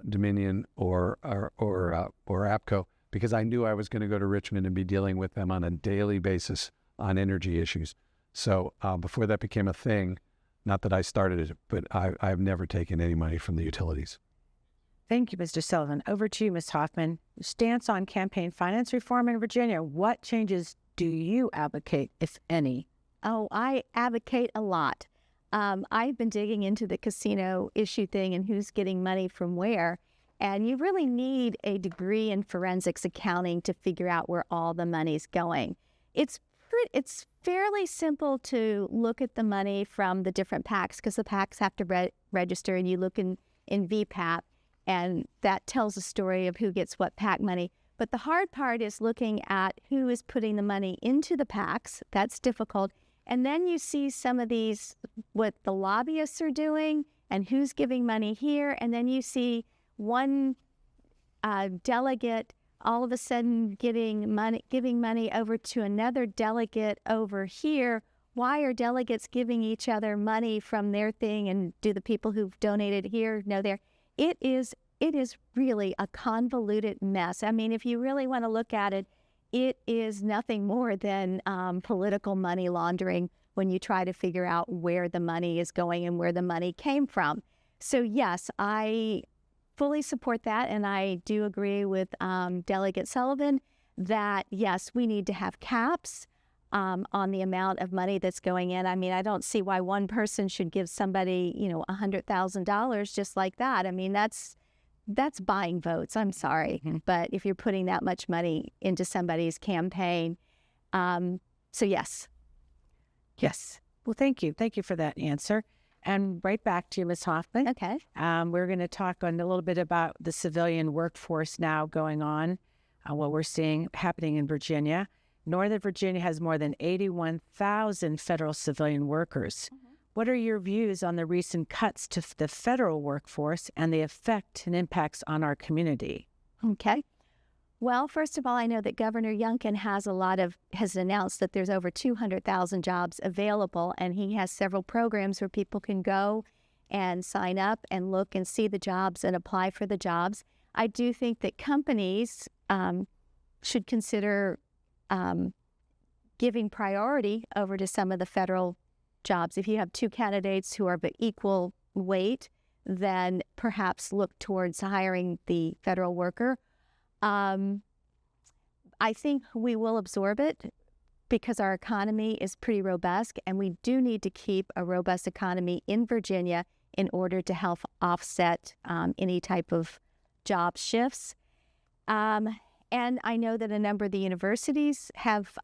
Dominion or APCO, because I knew I was going to go to Richmond and be dealing with them on a daily basis on energy issues. So before that became a thing, not that I started it, but I've never taken any money from the utilities. Thank you, Mr. Sullivan. Over to you, Ms. Hoffman. Stance on campaign finance reform in Virginia. What changes do you advocate, if any? Oh, I advocate a lot. I've been digging into the casino issue thing and who's getting money from where. And you really need a degree in forensics accounting to figure out where all the money's going. It's fairly simple to look at the money from the different PACs, because the PACs have to register, and you look in VPAP, and that tells a story of who gets what PAC money. But the hard part is looking at who is putting the money into the PACs. That's difficult. And then you see some of these, what the lobbyists are doing and who's giving money here. And then you see one delegate all of a sudden giving money over to another delegate over here. Why are delegates giving each other money from their thing, and do the people who've donated here know there? It is really a convoluted mess. I mean, if you really want to look at it, it is nothing more than political money laundering when you try to figure out where the money is going and where the money came from. So yes, I fully support that, and I do agree with Delegate Sullivan that yes, we need to have caps on the amount of money that's going in. I mean, I don't see why one person should give somebody, $100,000 just like that. I mean, that's buying votes. I'm sorry, but if you're putting that much money into somebody's campaign, so yes. Well, thank you for that answer. And right back to you, Ms. Hoffman. Okay. We're going to talk a little bit about the civilian workforce now going on, what we're seeing happening in Virginia. Northern Virginia has more than 81,000 federal civilian workers. Mm-hmm. What are your views on the recent cuts to the federal workforce and the effect and impacts on our community? Okay. Well, first of all, I know that Governor Youngkin has announced that there's over 200,000 jobs available, and he has several programs where people can go and sign up and look and see the jobs and apply for the jobs. I do think that companies should consider giving priority over to some of the federal jobs. If you have two candidates who are of equal weight, then perhaps look towards hiring the federal worker. I think we will absorb it because our economy is pretty robust, and we do need to keep a robust economy in Virginia in order to help offset any type of job shifts. And I know that a number of the universities have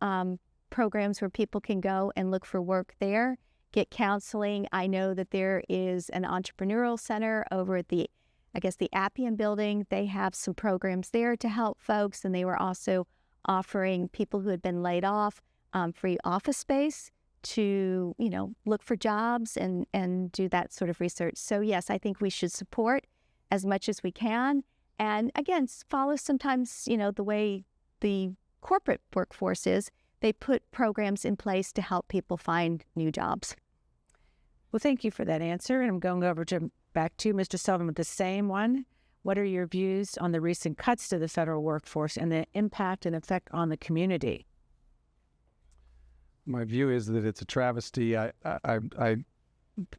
programs where people can go and look for work there, get counseling. I know that there is an entrepreneurial center over at the Appian building. They have some programs there to help folks, and they were also offering people who had been laid off free office space to, look for jobs and do that sort of research. So yes, I think we should support as much as we can. And again, follow sometimes, the way the corporate workforce is. They put programs in place to help people find new jobs. Well, thank you for that answer. And I'm going over back to Mr. Sullivan with the same one. What are your views on the recent cuts to the federal workforce and the impact and effect on the community? My view is that it's a travesty. I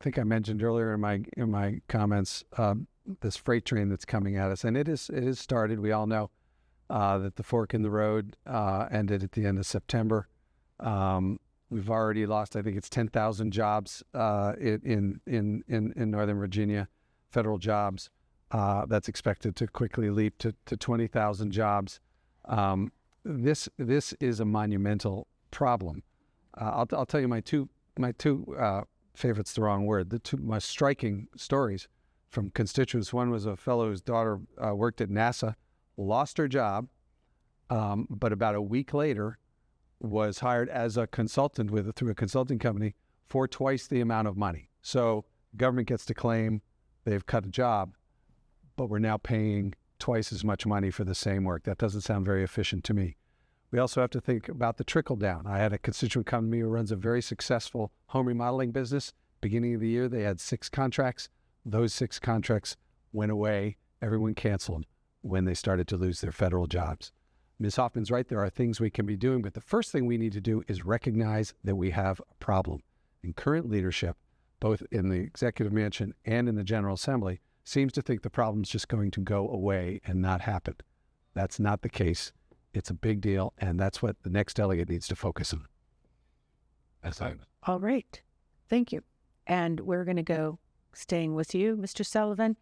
think I mentioned earlier in my comments this freight train that's coming at us, and it is started. We all know that the fork in the road ended at the end of September. We've already lost, I think it's 10,000 jobs in Northern Virginia, federal jobs. That's expected to quickly leap to 20,000 jobs. This is a monumental problem. I'll tell you my two favorite's the wrong word. The two most striking stories from constituents. One was a fellow whose daughter worked at NASA, lost her job, but about a week later was hired as a consultant through a consulting company for twice the amount of money. So government gets to claim they've cut a job, but we're now paying twice as much money for the same work. That doesn't sound very efficient to me. We also have to think about the trickle down. I had a constituent come to me who runs a very successful home remodeling business. Beginning of the year, they had 6 contracts. Those 6 contracts went away. Everyone canceled when they started to lose their federal jobs. Ms. Hoffman's right. There are things we can be doing, but the first thing we need to do is recognize that we have a problem. And current leadership, both in the executive mansion and in the General Assembly, seems to think the problem's just going to go away and not happen. That's not the case. It's a big deal, and that's what the next delegate needs to focus on. All right. Thank you. And we're going to go, staying with you, Mr. Sullivan.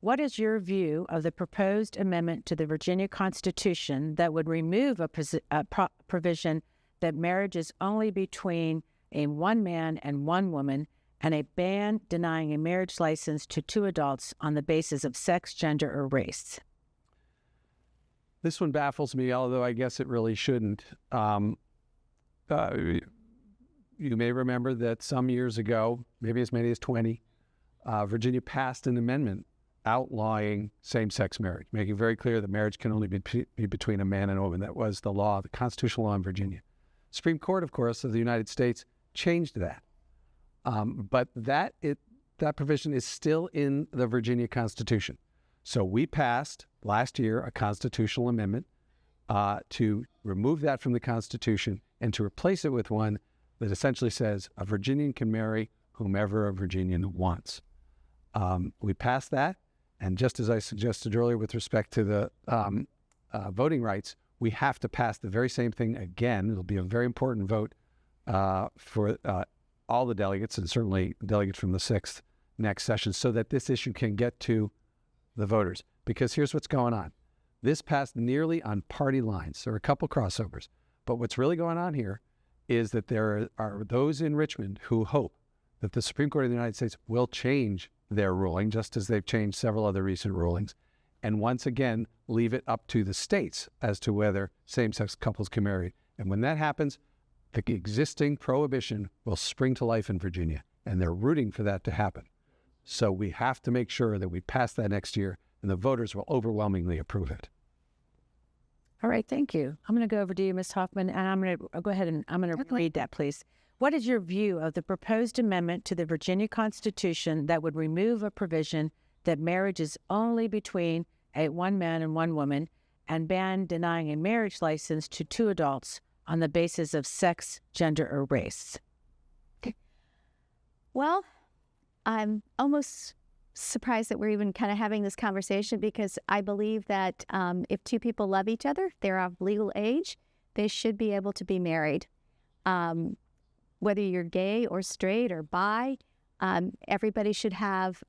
What is your view of the proposed amendment to the Virginia Constitution that would remove a provision that marriage is only between a one man and one woman, and a ban denying a marriage license to 2 adults on the basis of sex, gender, or race? This one baffles me, although I guess it really shouldn't. You may remember that some years ago, maybe as many as 20, Virginia passed an amendment outlawing same-sex marriage, making very clear that marriage can only be between a man and a woman. That was the law, the constitutional law in Virginia. Supreme Court, of course, of the United States changed that. But that provision is still in the Virginia Constitution. So we passed last year a constitutional amendment to remove that from the Constitution and to replace it with one that essentially says a Virginian can marry whomever a Virginian wants. We passed that, and just as I suggested earlier with respect to the voting rights, we have to pass the very same thing again. It'll be a very important vote for all the delegates, and certainly delegates from the 6th next session, so that this issue can get to the voters. Because here's what's going on. This passed nearly on party lines. There are a couple crossovers. But what's really going on here is that there are those in Richmond who hope that the Supreme Court of the United States will change their ruling, just as they've changed several other recent rulings, and once again leave it up to the states as to whether same-sex couples can marry. And when that happens, the existing prohibition will spring to life in Virginia, and they're rooting for that to happen. So we have to make sure that we pass that next year, and the voters will overwhelmingly approve it. All right, thank you. I'm going to go over to you, Ms. Hoffman, and I'm going to go ahead and I'm going to read that, please. What is your view of the proposed amendment to the Virginia Constitution that would remove a provision that marriage is only between a one man and one woman, and ban denying a marriage license to 2 adults on the basis of sex, gender, or race? Well, I'm almost surprised that we're even kind of having this conversation, because I believe that if 2 people love each other, they're of legal age, they should be able to be married. Whether you're gay or straight or bi, everybody should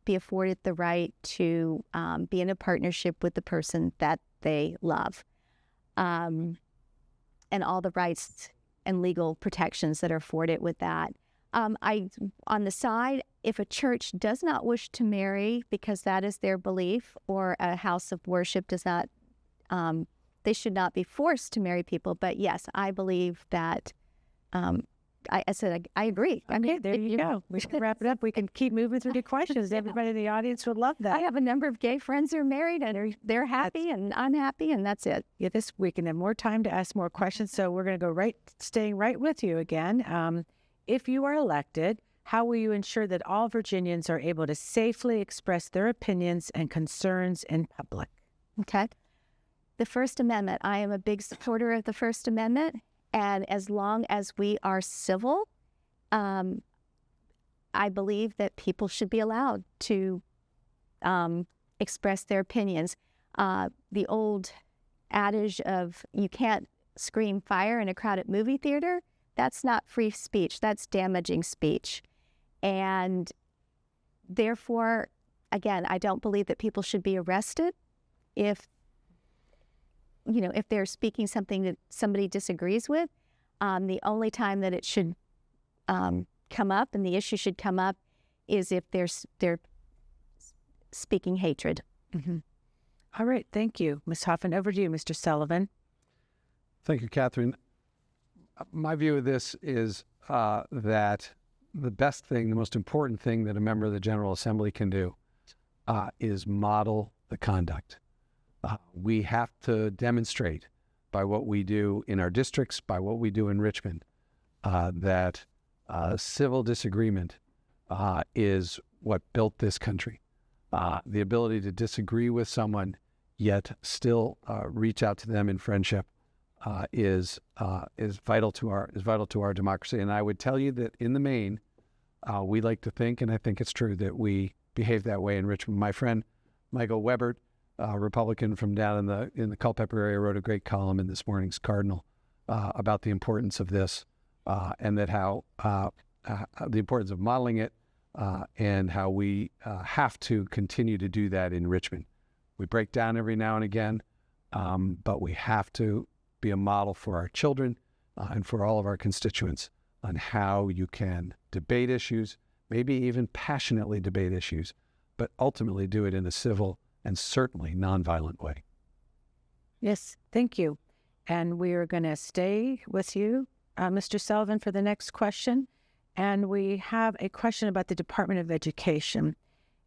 be afforded the right to be in a partnership with the person that they love, and all the rights and legal protections that are afforded with that. On the side, if a church does not wish to marry because that is their belief, or a house of worship does not, they should not be forced to marry people. But yes, I believe that, I agree. Okay, there you go. We should wrap it up. We can keep moving through the questions. Everybody in the audience would love that. I have a number of gay friends who are married, and they're happy, and I'm happy, and that's it. Yeah, we can have more time to ask more questions, so we're going to go staying right with you again. If you are elected, how will you ensure that all Virginians are able to safely express their opinions and concerns in public? Okay. The First Amendment. I am a big supporter of the First Amendment, and as long as we are civil, I believe that people should be allowed to express their opinions. The old adage of you can't scream fire in a crowded movie theater, that's not free speech, that's damaging speech. And therefore, again, I don't believe that people should be arrested if they're speaking something that somebody disagrees with. The only time that it should come up and the issue should come up is if they're speaking hatred. Mm-hmm. All right, thank you. Ms. Hoffman, over to you, Mr. Sullivan. Thank you, Katherine. My view of this is that the best thing, the most important thing that a member of the General Assembly can do is model the conduct. We have to demonstrate by what we do in our districts, by what we do in Richmond, that civil disagreement is what built this country. The ability to disagree with someone, yet still reach out to them in friendship, is vital to our democracy. And I would tell you that in the main, we like to think, and I think it's true, that we behave that way in Richmond. My friend Michael Webert, Republican from down in the Culpeper area, wrote a great column in this morning's Cardinal about the importance of this, and that how the importance of modeling it, and how we have to continue to do that in Richmond. We break down every now and again, but we have to be a model for our children and for all of our constituents on how you can debate issues, maybe even passionately debate issues, but ultimately do it in a civil and certainly nonviolent way. Yes, thank you. And we are going to stay with you, Mr. Sullivan, for the next question. And we have a question about the Department of Education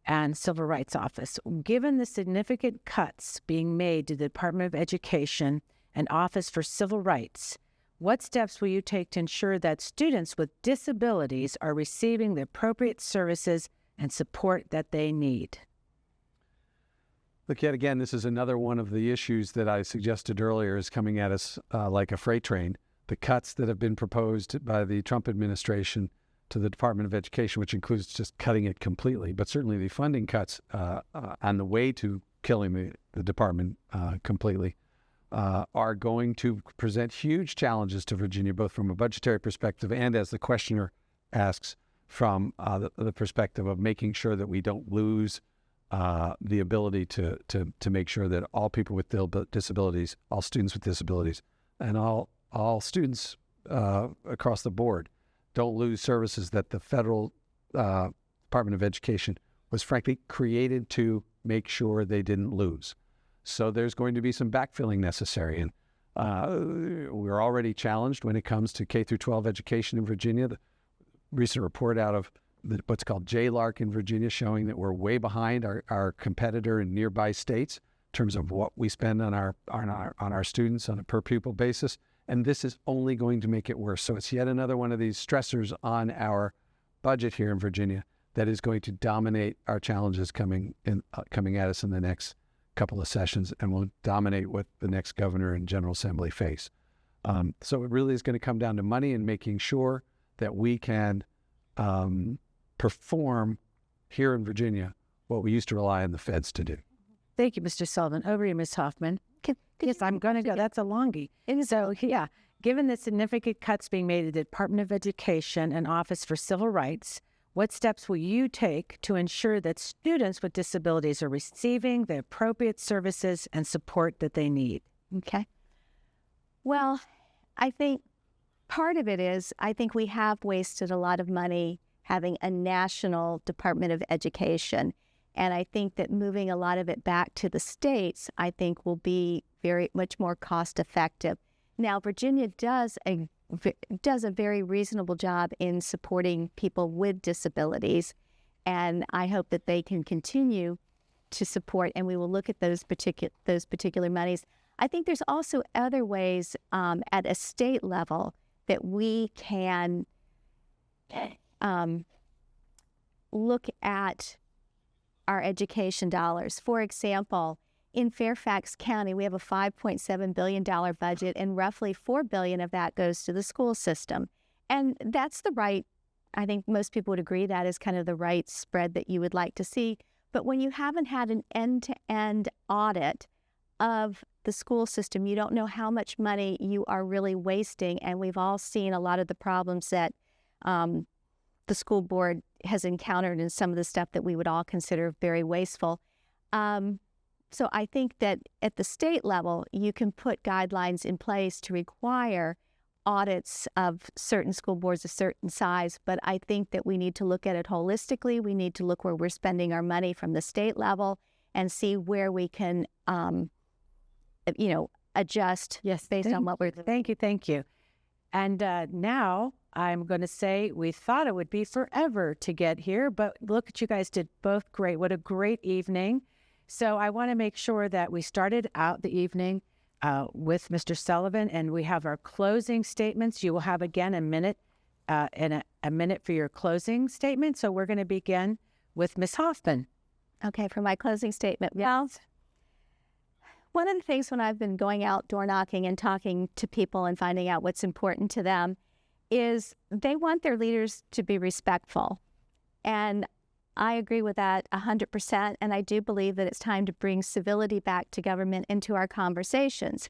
and Civil Rights Office. Given the significant cuts being made to the Department of Education and Office for Civil Rights, what steps will you take to ensure that students with disabilities are receiving the appropriate services and support that they need? Look, yet again, this is another one of the issues that I suggested earlier is coming at us like a freight train. The cuts that have been proposed by the Trump administration to the Department of Education, which includes just cutting it completely, but certainly the funding cuts on the way to killing the department completely, are going to present huge challenges to Virginia, both from a budgetary perspective and, as the questioner asks, from the perspective of making sure that we don't lose the ability to make sure that all people with disabilities, all students with disabilities, and all students across the board don't lose services that the federal Department of Education was frankly created to make sure they didn't lose. So there's going to be some backfilling necessary. And we're already challenged when it comes to K through 12 education in Virginia. The recent report out of what's called JLARC in Virginia showing that we're way behind our competitor in nearby states in terms of what we spend on our students on a per pupil basis. And this is only going to make it worse. So it's yet another one of these stressors on our budget here in Virginia that is going to dominate our challenges coming at us in the next couple of sessions, and will dominate what the next governor and General Assembly face. So it really is going to come down to money and making sure that we can perform here in Virginia what we used to rely on the feds to do. Thank you, Mr. Sullivan. Over to you, Ms. Hoffman. Yes, I'm going to go. That's a longie. So, yeah, given the significant cuts being made at the Department of Education and Office for Civil Rights, what steps will you take to ensure that students with disabilities are receiving the appropriate services and support that they need? Okay. Well, I think part of it is I think we have wasted a lot of money having a national Department of Education. And I think that moving a lot of it back to the states, I think will be very much more cost effective. Now, Virginia does a very reasonable job in supporting people with disabilities. And I hope that they can continue to support, and we will look at those particular monies. I think there's also other ways at a state level that we can look at our education dollars. For example, in Fairfax County, we have a $5.7 billion budget, and roughly $4 billion of that goes to the school system. And that's the right, I think most people would agree that is kind of the right spread that you would like to see. But when you haven't had an end-to-end audit of the school system, you don't know how much money you are really wasting. And we've all seen a lot of the problems that the school board has encountered and some of the stuff that we would all consider very wasteful. So I think that at the state level, you can put guidelines in place to require audits of certain school boards of certain size, but I think that we need to look at it holistically. We need to look where we're spending our money from the state level and see where we can, adjust based on what we're doing. Thank you. And now I'm going to say we thought it would be forever to get here, but look at you guys did both great. What a great evening. So I want to make sure that we started out the evening with Mr. Sullivan, and we have our closing statements. You will have, again, a minute and a minute for your closing statement. So we're going to begin with Ms. Hoffman. Okay, for my closing statement. Well, one of the things when I've been going out door knocking and talking to people and finding out what's important to them is they want their leaders to be respectful. And I agree with that 100%, and I do believe that it's time to bring civility back to government into our conversations.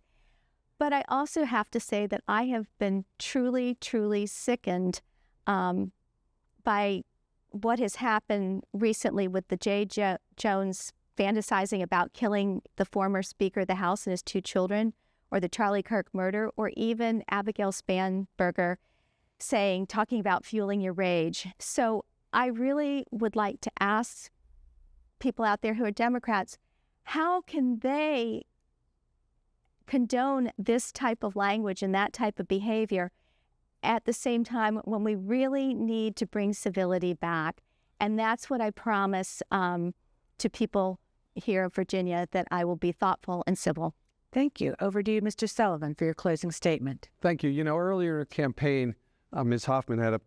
But I also have to say that I have been truly, truly sickened by what has happened recently with the J. Jones fantasizing about killing the former Speaker of the House and his 2 children, or the Charlie Kirk murder, or even Abigail Spanberger talking about fueling your rage. So I really would like to ask people out there who are Democrats, how can they condone this type of language and that type of behavior at the same time when we really need to bring civility back? And that's what I promise to people here in Virginia, that I will be thoughtful and civil. Thank you. Over to you, Mr. Sullivan, for your closing statement. Thank you. You know, earlier in the campaign, Ms. Hoffman had a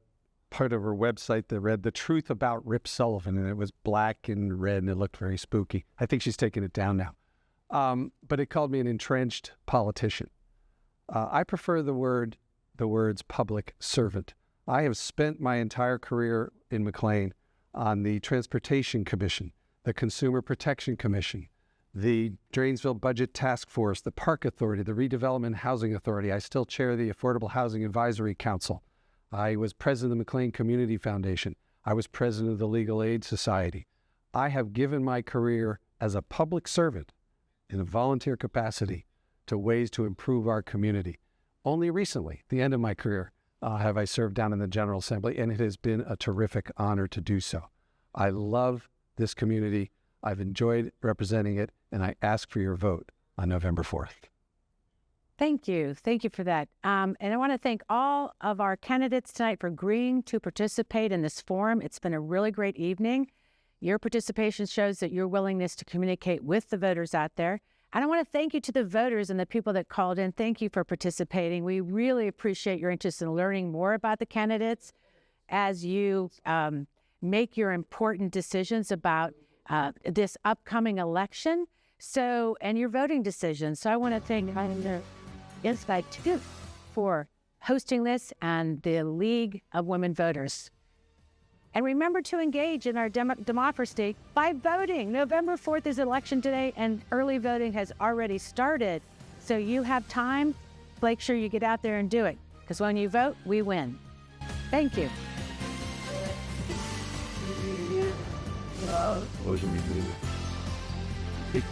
part of her website that read "The Truth About Rip Sullivan," and it was black and red, and it looked very spooky. I think she's taken it down now. But it called me an entrenched politician. I prefer the words public servant. I have spent my entire career in McLean on the Transportation Commission, the Consumer Protection Commission, the Drainsville Budget Task Force, the Park Authority, the Redevelopment Housing Authority. I still chair the Affordable Housing Advisory Council. I was president of the McLean Community Foundation. I was president of the Legal Aid Society. I have given my career as a public servant in a volunteer capacity to ways to improve our community. Only recently, at the end of my career, have I served down in the General Assembly, and it has been a terrific honor to do so. I love this community. I've enjoyed representing it, and I ask for your vote on November 4th. Thank you. Thank you for that. And I want to thank all of our candidates tonight for agreeing to participate in this forum. It's been a really great evening. Your participation shows that your willingness to communicate with the voters out there. And I want to thank you to the voters and the people that called in. Thank you for participating. We really appreciate your interest in learning more about the candidates as you make your important decisions about this upcoming election. And your voting decisions. So I want to thank Inside Too for hosting this, and the League of Women Voters. And remember to engage in our democracy by voting. November 4th is election day, and early voting has already started. So you have time. Make sure you get out there and do it, because when you vote, we win. Thank you. What should we do?